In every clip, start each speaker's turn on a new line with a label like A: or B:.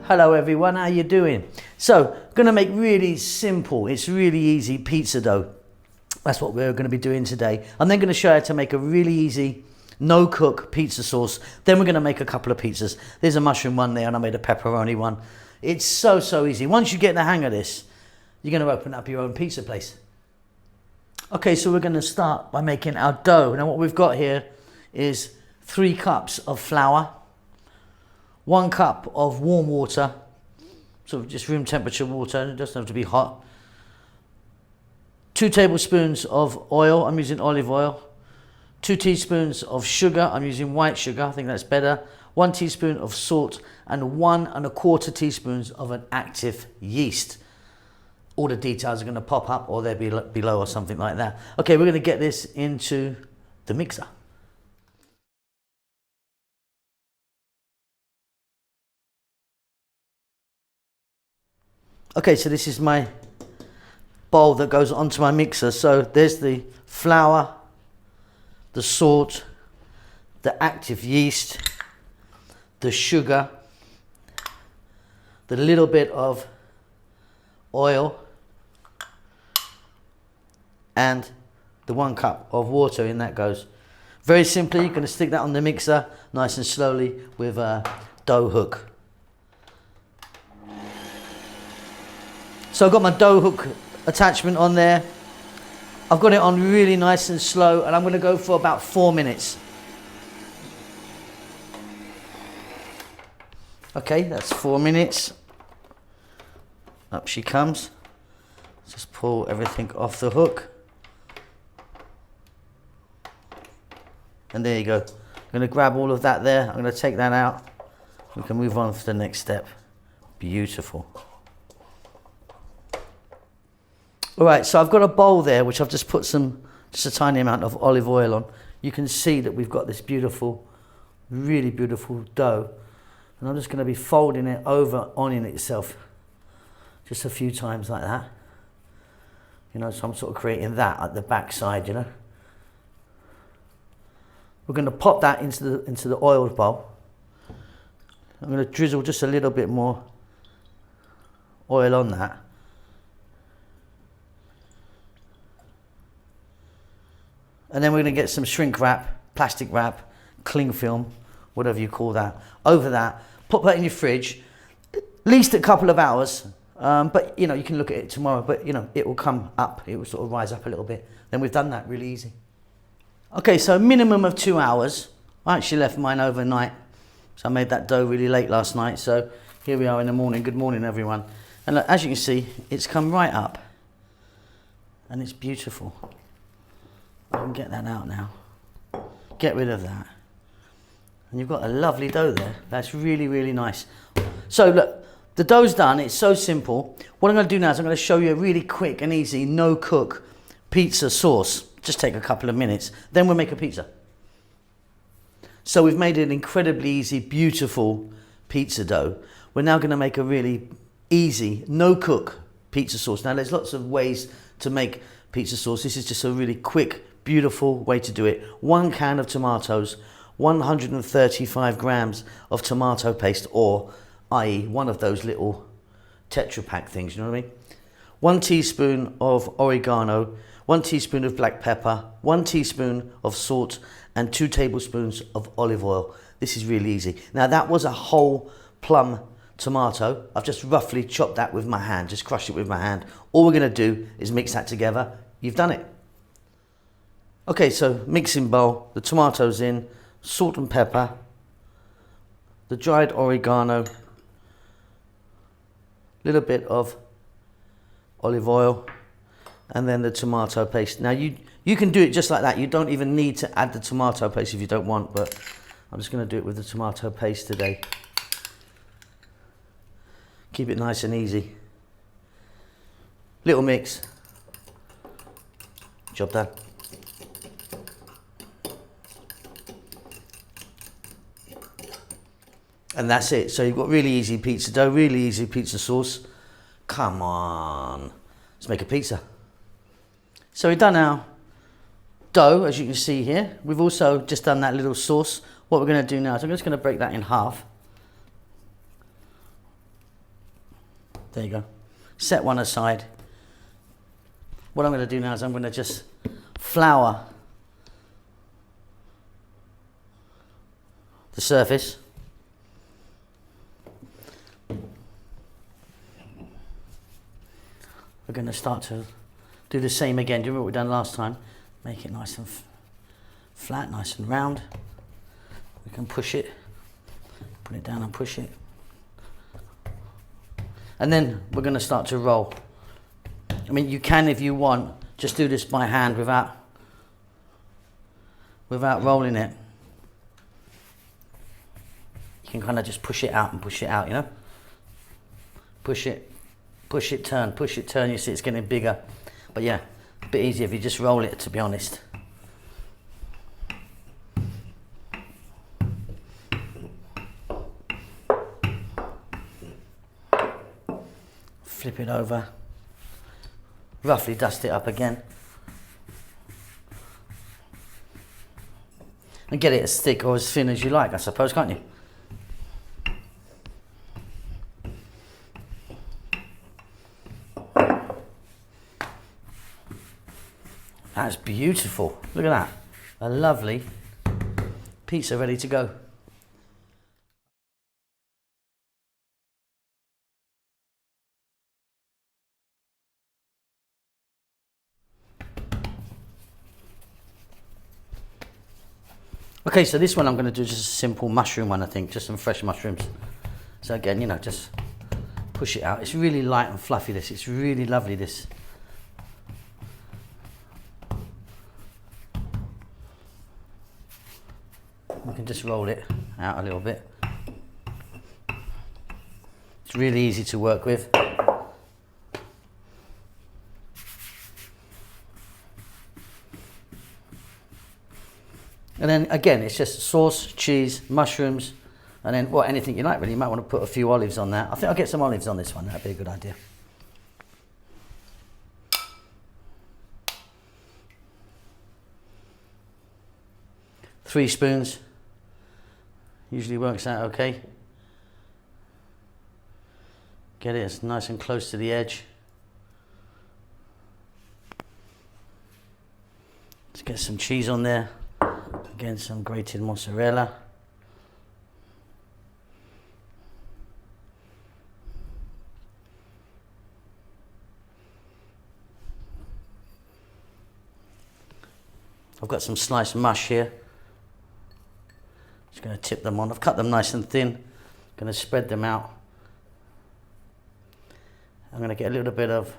A: Hello everyone, how you doing? So, gonna make really simple, it's really easy pizza dough. That's what we're gonna be doing today. I'm then gonna show you how to make a really easy no cook pizza sauce. Then we're gonna make a couple of pizzas. There's a mushroom one there and I made a pepperoni one. It's so easy. Once you get the hang of this, you're gonna open up your own pizza place. Okay, so we're gonna start by making our dough. Now what we've got here is 3 cups of flour, 1 cup of warm water, sort of just room temperature water, it doesn't have to be hot. 2 tablespoons of oil, I'm using olive oil. 2 teaspoons of sugar, I'm using white sugar, I think that's better. 1 teaspoon of salt and 1 1/4 teaspoons of an active yeast. All the details are going to pop up or they'll be below or something like that. Okay, we're going to get this into the mixer. Okay, so this is my bowl that goes onto my mixer. So there's the flour, the salt, the active yeast, the sugar, the little bit of oil, and the 1 cup of water in that goes. Very simply, you're going to stick that on the mixer nice and slowly with a dough hook. So I've got my dough hook attachment on there. I've got it on really nice and slow and I'm going to go for about 4 minutes. Okay, that's 4 minutes. Up she comes. Just pull everything off the hook. And there you go. I'm going to grab all of that there. I'm going to take that out. We can move on to the next step. Beautiful. All right, so I've got a bowl there which I've just put just a tiny amount of olive oil on. You can see that we've got this beautiful, really beautiful dough. And I'm just going to be folding it over on in itself just a few times like that. You know, so I'm sort of creating that at the back side, you know. We're going to pop that into the oiled bowl. I'm going to drizzle just a little bit more oil on that. And then we're going to get some shrink wrap, plastic wrap, cling film, whatever you call that, over that. Put that in your fridge, at least a couple of hours. But, you know, you can look at it tomorrow, but, you know, it will come up. It will sort of rise up a little bit. Then we've done that really easy. Okay, so a minimum of 2 hours. I actually left mine overnight. So I made that dough really late last night. So here we are in the morning. Good morning, everyone. And look, as you can see, it's come right up. And it's beautiful. I can get that out now. Get rid of that. And you've got a lovely dough there. That's really, really nice. So look, the dough's done. It's so simple. What I'm going to do now is I'm going to show you a really quick and easy no-cook pizza sauce. Just take a couple of minutes. Then we'll make a pizza. So we've made an incredibly easy, beautiful pizza dough. We're now going to make a really easy no-cook pizza sauce. Now there's lots of ways to make pizza sauce. This is just a really quick, beautiful way to do it. 1 can of tomatoes, 135 grams of tomato paste, or i.e. one of those little Tetra Pak things, you know what I mean? 1 teaspoon of oregano, 1 teaspoon of black pepper, 1 teaspoon of salt, and 2 tablespoons of olive oil. This is really easy. Now that was a whole plum tomato. I've just roughly chopped that with my hand, just crush it with my hand. All we're going to do is mix that together. You've done it. Okay, so mixing bowl, the tomatoes in, salt and pepper, the dried oregano, little bit of olive oil, and then the tomato paste. Now you can do it just like that. You don't even need to add the tomato paste if you don't want, but I'm just going to do it with the tomato paste today. Keep it nice and easy. Little mix. Job done. And that's it. So you've got really easy pizza dough, really easy pizza sauce. Come on, let's make a pizza. So we've done our dough, as you can see here. We've also just done that little sauce. What we're going to do now is I'm just going to break that in half. There you go. Set one aside. What I'm going to do now is I'm going to just flour the surface. We're going to start to do the same again. Do you remember what we done last time? Make it nice and flat, nice and round. We can push it, put it down and push it. And then we're going to start to roll. I mean, you can, if you want, just do this by hand without rolling it. You can kind of just push it out and push it out, you know? Push it, turn, you see it's getting bigger. But yeah, a bit easier if you just roll it, to be honest. Flip it over, roughly dust it up again, and get it as thick or as thin as you like, I suppose, can't you? That's beautiful. Look at that. A lovely pizza ready to go. Okay, so this one I'm going to do just a simple mushroom one, I think, just some fresh mushrooms. So again, you know, just push it out. It's really light and fluffy, this. It's really lovely, this. We can just roll it out a little bit. It's really easy to work with. And then again, it's just sauce, cheese, mushrooms, and then, well, anything you like really. You might want to put a few olives on that. I think I'll get some olives on this one. That'd be a good idea. Three spoons. Usually works out okay. Get it as nice and close to the edge. Let's get some cheese on there. Again, some grated mozzarella. I've got some sliced mush here. Just going to tip them on. I've cut them nice and thin. Going to spread them out. I'm going to get a little bit of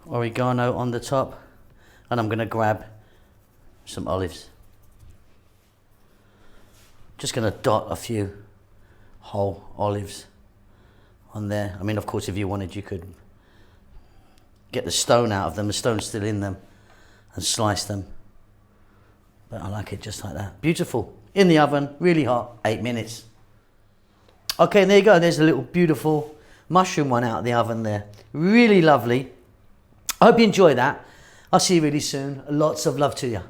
A: oregano on the top, and I'm going to grab some olives. Just going to dot a few whole olives on there. I mean, of course, if you wanted, you could get the stone out of them, the stone's still in them, and slice them. But I like it just like that. Beautiful. In the oven, really hot, 8 minutes. Okay, and there you go. There's a little beautiful mushroom one out of the oven there. Really lovely. I hope you enjoy that. I'll see you really soon. Lots of love to you.